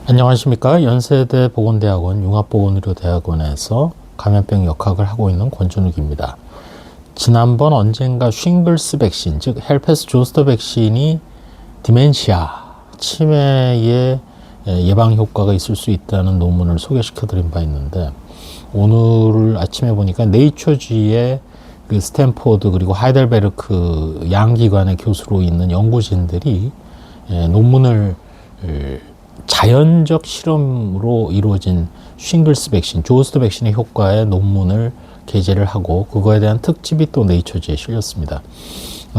안녕하십니까. 연세대 보건대학원 융합보건의료대학원에서 감염병 역학을 하고 있는 권준욱입니다. 지난번 언젠가 싱글스 백신, 즉 헬페스 조스터 백신이 디멘시아, 치매의 예방 효과가 있을 수 있다는 논문을 소개시켜 드린 바 있는데, 오늘 아침에 보니까 네이처지의 그 스탠포드 그리고 하이델베르크 양기관의 교수로 있는 연구진들이 논문을 자연적 실험으로 이루어진 싱글스 백신, 조스터 백신의 효과의 논문을 게재를 하고, 그거에 대한 특집이 또 네이처지에 실렸습니다.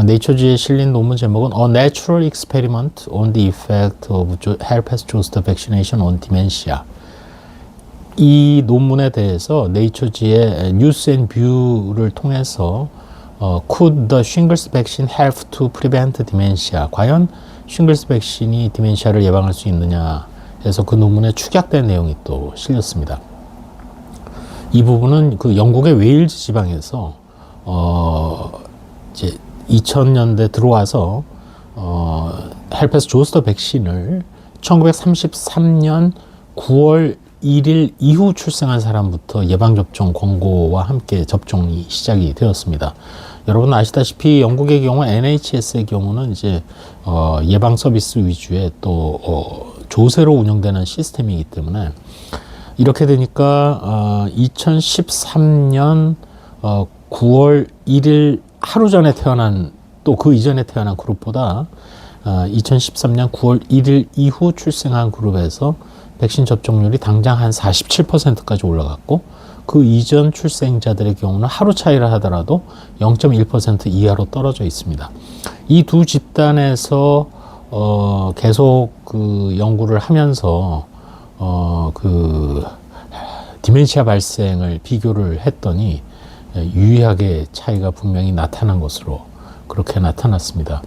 네이처지에 실린 논문 제목은 A Natural Experiment on the Effect of Herpes Zoster Vaccination on Dementia. 이 논문에 대해서 네이처지의 뉴스 앤 뷰를 통해서 Could the shingles vaccine help to prevent dementia? 과연 싱글스 백신이 디멘시아를 예방할 수 있느냐 해서 그 논문에 축약된 내용이 또 실렸습니다. 이 부분은 그 영국의 웨일즈 지방에서 이제 2000년대 들어와서 헬페스 조스터 백신을 1933년 9월 1일 이후 출생한 사람부터 예방접종 권고와 함께 접종이 시작이 되었습니다. 여러분 아시다시피 영국의 경우 NHS의 경우는 이제 예방 서비스 위주의 또 조세로 운영되는 시스템이기 때문에, 이렇게 되니까 2013년 9월 1일 하루 전에 태어난, 또 그 이전에 태어난 그룹보다 2013년 9월 1일 이후 출생한 그룹에서 백신 접종률이 당장 한 47%까지 올라갔고, 그 이전 출생자들의 경우는 하루 차이를 하더라도 0.1% 이하로 떨어져 있습니다. 이 두 집단에서 계속 그 연구를 하면서 그 디멘시아 발생을 비교를 했더니 유의하게 차이가 분명히 나타난 것으로 그렇게 나타났습니다.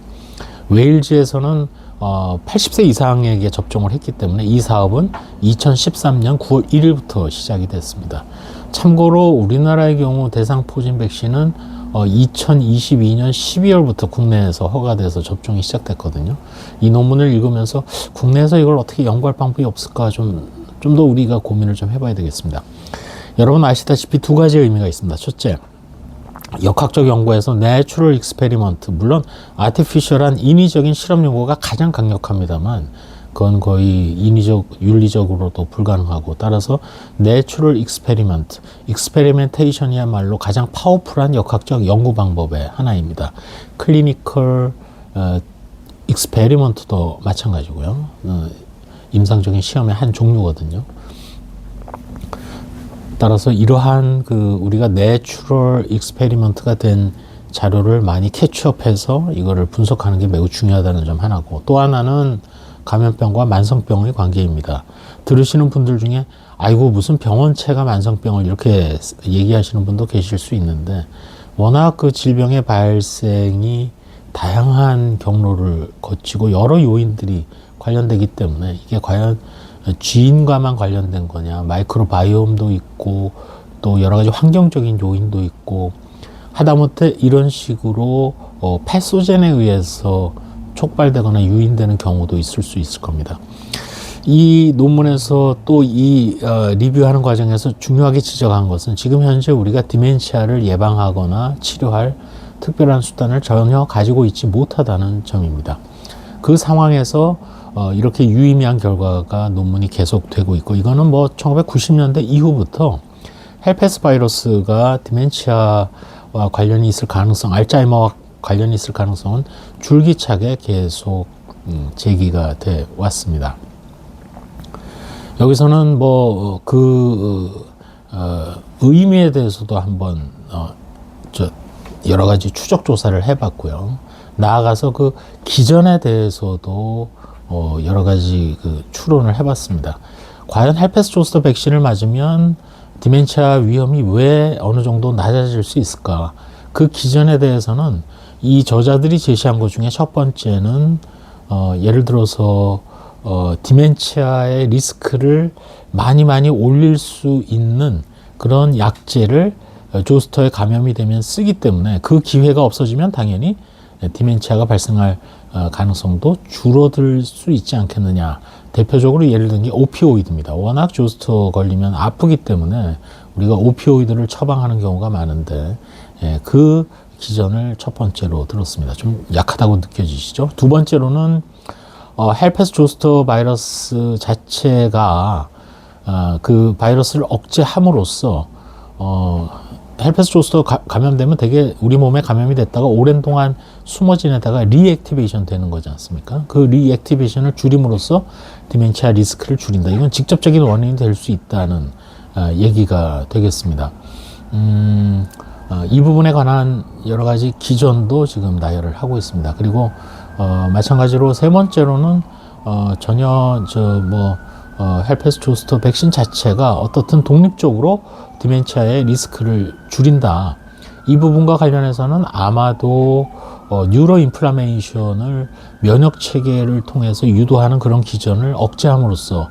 웨일즈에서는 80세 이상에게 접종을 했기 때문에 이 사업은 2013년 9월 1일부터 시작이 됐습니다. 참고로 우리나라의 경우 대상포진 백신은 2022년 12월부터 국내에서 허가돼서 접종이 시작됐거든요. 이 논문을 읽으면서 국내에서 이걸 어떻게 연구할 방법이 없을까 좀 더 우리가 고민을 좀 해봐야 되겠습니다. 여러분 아시다시피 두 가지 의미가 있습니다. 첫째, 역학적 연구에서 내추럴 익스페리먼트, 물론 아티피셜한 인위적인 실험 연구가 가장 강력합니다만 그건 거의 윤리적으로도 불가능하고, 따라서 내추럴 익스페리먼트, 익스페리멘테이션이야말로 가장 파워풀한 역학적 연구 방법의 하나입니다. 클리니컬 익스페리먼트도 마찬가지고요. 임상적인 시험의 한 종류거든요. 따라서 이러한 우리가 내추럴 익스페리먼트가 된 자료를 많이 캐치업해서 이거를 분석하는 게 매우 중요하다는 점 하나고, 또 하나는 감염병과 만성병의 관계입니다. 들으시는 분들 중에 아이고 무슨 병원체가 만성병을 이렇게 얘기하시는 분도 계실 수 있는데, 워낙 그 질병의 발생이 다양한 경로를 거치고 여러 요인들이 관련되기 때문에 이게 과연 지인과만 관련된 거냐, 마이크로바이옴도 있고 또 여러 가지 환경적인 요인도 있고, 하다못해 이런 식으로 패소젠에 의해서 촉발되거나 유인되는 경우도 있을 수 있을 겁니다. 이 논문에서 또 이 리뷰하는 과정에서 중요하게 지적한 것은 지금 현재 우리가 디멘시아를 예방하거나 치료할 특별한 수단을 전혀 가지고 있지 못하다는 점입니다. 그 상황에서 이렇게 유의미한 결과가 논문이 계속되고 있고, 이거는 뭐 1990년대 이후부터 헬페스 바이러스가 디멘시아와 관련이 있을 가능성, 알츠하이머와 관련이 있을 가능성은 줄기차게 계속 제기가 돼 왔습니다. 여기서는 뭐 의미에 대해서도 한번 여러 가지 추적 조사를 해봤고요. 나아가서 그 기전에 대해서도 여러 가지 추론을 해봤습니다. 과연 헬페스 조스터 백신을 맞으면 디멘시아 위험이 왜 어느 정도 낮아질 수 있을까? 그 기전에 대해서는 이 저자들이 제시한 것 중에 첫 번째는 예를 들어서 디멘시아의 리스크를 많이 올릴 수 있는 그런 약제를 조스터에 감염이 되면 쓰기 때문에 그 기회가 없어지면 당연히 디멘시아가 발생할 가능성도 줄어들 수 있지 않겠느냐, 대표적으로 예를 든 게 오피오이드입니다. 워낙 조스터 걸리면 아프기 때문에 우리가 오피오이드를 처방하는 경우가 많은데 그 기전을 첫 번째로 들었습니다. 좀 약하다고 느껴지시죠? 두 번째로는 헬페스 조스터 바이러스 자체가 그 바이러스를 억제함으로써 헬페스 조스터 감염되면 되게 우리 몸에 감염이 됐다가 오랜 동안 숨어 지내다가 리액티베이션 되는 거지 않습니까? 그 리액티베이션을 줄임으로써 디멘치아 리스크를 줄인다. 이건 직접적인 원인이 될 수 있다는 얘기가 되겠습니다. 이 부분에 관한 여러 가지 기전도 지금 나열을 하고 있습니다. 그리고 마찬가지로 세 번째로는 전혀 헬페스 조스터 백신 자체가 어떻든 독립적으로 디멘치아의 리스크를 줄인다. 이 부분과 관련해서는 아마도 뉴로 인플라메이션을 면역 체계를 통해서 유도하는 그런 기전을 억제함으로써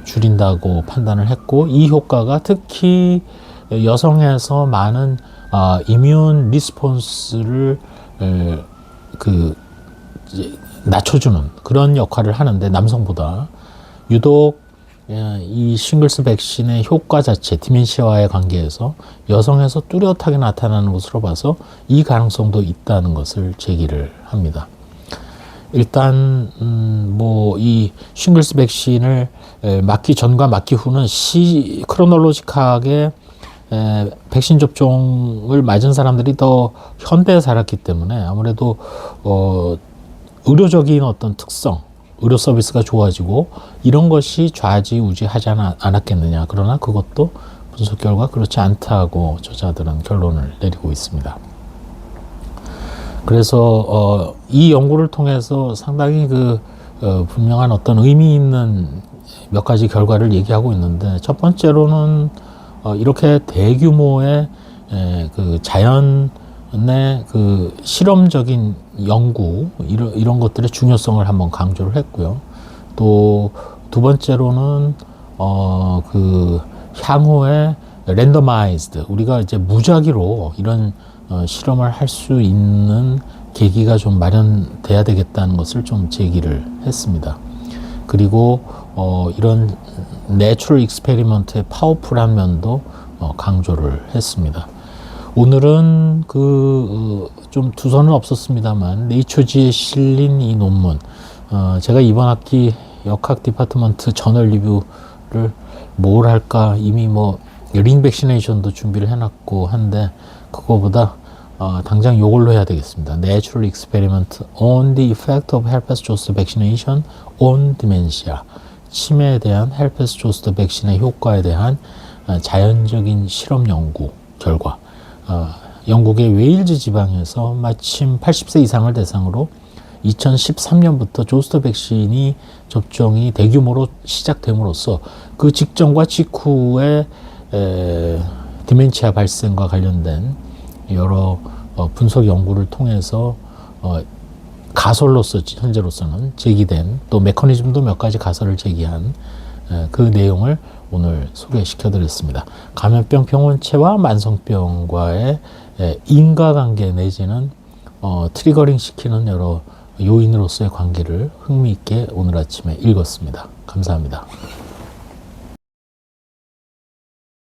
줄인다고 판단을 했고, 이 효과가 특히 여성에서 많은 이뮨 리스폰스를 낮춰주는 그런 역할을 하는데, 남성보다 유독 이 싱글스 백신의 효과 자체, 디멘시아와의 관계에서 여성에서 뚜렷하게 나타나는 것으로 봐서 이 가능성도 있다는 것을 제기를 합니다. 일단 이 싱글스 백신을 맞기 전과 맞기 후는 크로놀로지컬하게 백신 접종을 맞은 사람들이 더 현대에 살았기 때문에 아무래도 의료적인 어떤 특성, 의료 서비스가 좋아지고 이런 것이 좌지우지하지 않았겠느냐. 그러나 그것도 분석 결과 그렇지 않다고 저자들은 결론을 내리고 있습니다. 그래서 이 연구를 통해서 상당히 분명한 어떤 의미 있는 몇 가지 결과를 얘기하고 있는데, 첫 번째로는 이렇게 대규모의 자연의 실험적인 연구, 이런 것들의 중요성을 한번 강조를 했고요. 또 두 번째로는 향후에 랜더마이즈드, 우리가 이제 무작위로 이런 실험을 할 수 있는 계기가 좀 마련돼야 되겠다는 것을 좀 제기를 했습니다. 그리고 이런 내추럴 익스페리먼트의 파워풀한 면도 강조를 했습니다. 오늘은 좀 두서는 없었습니다만 네이처지에 실린 이 논문, 제가 이번 학기 역학 디파트먼트 저널 리뷰를 뭘 할까 이미 링 백시네이션도 준비를 해놨고 한데, 그거보다 당장 요걸로 해야 되겠습니다. Natural Experiment on the Effect of Herpes Zoster Vaccination on Dementia. 치매에 대한 헬페스 조스터 백신의 효과에 대한 자연적인 실험 연구 결과. 영국의 웨일즈 지방에서 마침 80세 이상을 대상으로 2013년부터 조스터 백신이 접종이 대규모로 시작됨으로써 그 직전과 직후에 디멘치아 발생과 관련된 여러 분석 연구를 통해서 가설로서 현재로서는 제기된, 또 메커니즘도 몇 가지 가설을 제기한 그 내용을 오늘 소개시켜 드렸습니다. 감염병 병원체와 만성병과의 인과관계 내지는 트리거링 시키는 여러 요인으로서의 관계를 흥미있게 오늘 아침에 읽었습니다. 감사합니다.